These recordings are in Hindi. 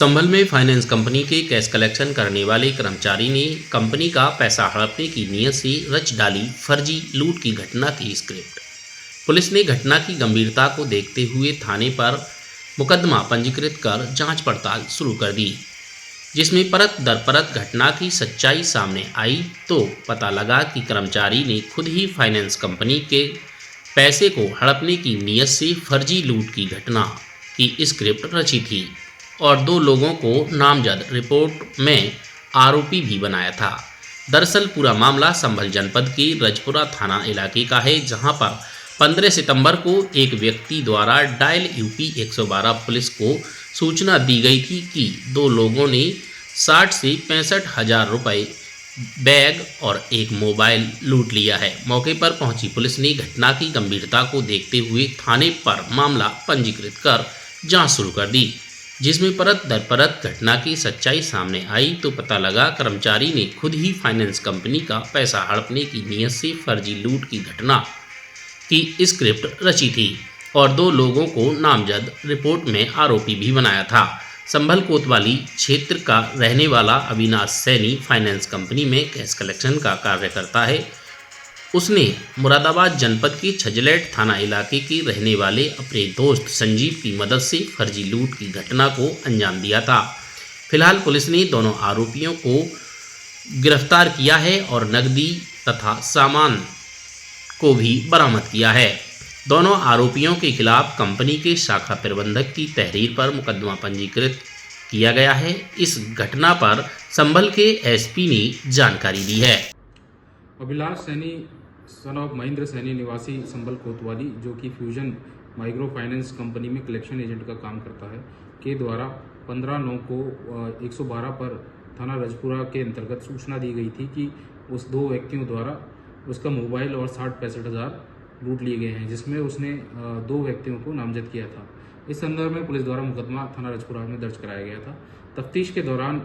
संभल में फाइनेंस कंपनी के कैश कलेक्शन करने वाले कर्मचारी ने कंपनी का पैसा हड़पने की नीयत से रच डाली फर्जी लूट की घटना की स्क्रिप्ट। पुलिस ने घटना की गंभीरता को देखते हुए थाने पर मुकदमा पंजीकृत कर जांच पड़ताल शुरू कर दी, जिसमें परत दर परत घटना की सच्चाई सामने आई तो पता लगा कि कर्मचारी ने खुद ही फाइनेंस कंपनी के पैसे को हड़पने की नीयत से फर्जी लूट की घटना की स्क्रिप्ट रची थी और 2 लोगों को नामजद रिपोर्ट में आरोपी भी बनाया था। दरअसल पूरा मामला संभल जनपद के रजपुरा थाना इलाके का है, जहां पर 15 सितंबर को एक व्यक्ति द्वारा डायल यूपी 112 पुलिस को सूचना दी गई थी कि 2 लोगों ने 60 से 65 हजार रुपये, बैग और एक मोबाइल लूट लिया है। मौके पर पहुंची पुलिस ने घटना की गंभीरता को देखते हुए थाने पर मामला पंजीकृत कर जांच शुरू कर दी, जिसमें परत दर परत घटना की सच्चाई सामने आई तो पता लगा कर्मचारी ने खुद ही फाइनेंस कंपनी का पैसा हड़पने की नीयत से फर्जी लूट की घटना की स्क्रिप्ट रची थी और 2 लोगों को नामजद रिपोर्ट में आरोपी भी बनाया था। संभल कोतवाली क्षेत्र का रहने वाला अविनाश सैनी फाइनेंस कंपनी में कैश कलेक्शन का कार्य करता है। उसने मुरादाबाद जनपद के छजलेट थाना इलाके के रहने वाले अपने दोस्त संजीव की मदद से फर्जी लूट की घटना को अंजाम दिया था। फिलहाल पुलिस ने दोनों आरोपियों को गिरफ्तार किया है और नकदी तथा सामान को भी बरामद किया है। दोनों आरोपियों के खिलाफ कंपनी के शाखा प्रबंधक की तहरीर पर मुकदमा पंजीकृत किया गया है। इस घटना पर संभल के एसपी ने जानकारी दी है। अभिलाष सैनी सन ऑफ महेंद्र सैनी निवासी संभल कोतवाली, जो कि फ्यूजन माइक्रो फाइनेंस कंपनी में कलेक्शन एजेंट का काम करता है, के द्वारा 15/9 को 112 पर थाना रजपुरा के अंतर्गत सूचना दी गई थी कि उस 2 व्यक्तियों द्वारा उसका मोबाइल और 60-65 हज़ार लूट लिए गए हैं, जिसमें उसने 2 व्यक्तियों को नामजद किया था। इस संदर्भ में पुलिस द्वारा मुकदमा थाना रजपुरा में दर्ज कराया गया था। तफ्तीश के दौरान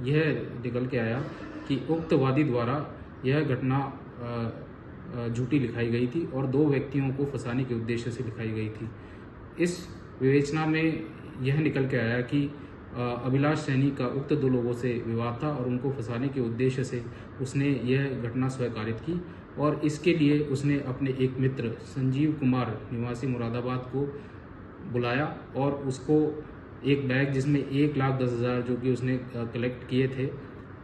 यह निकल के आया कि उक्त वादी द्वारा यह घटना झूठी लिखाई गई थी और 2 व्यक्तियों को फंसाने के उद्देश्य से लिखाई गई थी। इस विवेचना में यह निकल के आया कि अभिलाष सैनी का उक्त 2 लोगों से विवाद था और उनको फंसाने के उद्देश्य से उसने यह घटना स्वीकारित की और इसके लिए उसने अपने एक मित्र संजीव कुमार निवासी मुरादाबाद को बुलाया और उसको एक बैग जिसमें 1,10,000 जो कि उसने कलेक्ट किए थे,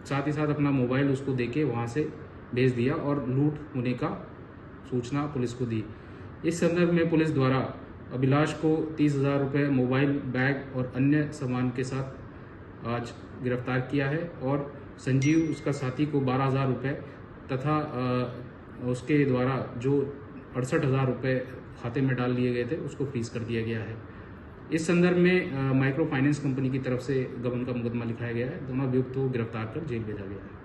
साथ ही साथ अपना मोबाइल उसको देके वहाँ से भेज दिया और लूट होने का सूचना पुलिस को दी। इस संदर्भ में पुलिस द्वारा अभिलाष को 30,000 रुपये, मोबाइल, बैग और अन्य सामान के साथ आज गिरफ्तार किया है और संजीव उसका साथी को 12,000 रुपये तथा उसके द्वारा जो 68,000 रुपये खाते में डाल लिए गए थे उसको फ्रीज कर दिया गया है। इस संदर्भ में माइक्रो फाइनेंस कंपनी की तरफ से गबन का मुकदमा लिखाया गया है। दोनों अभियुक्त को गिरफ्तार कर जेल भेजा गया है।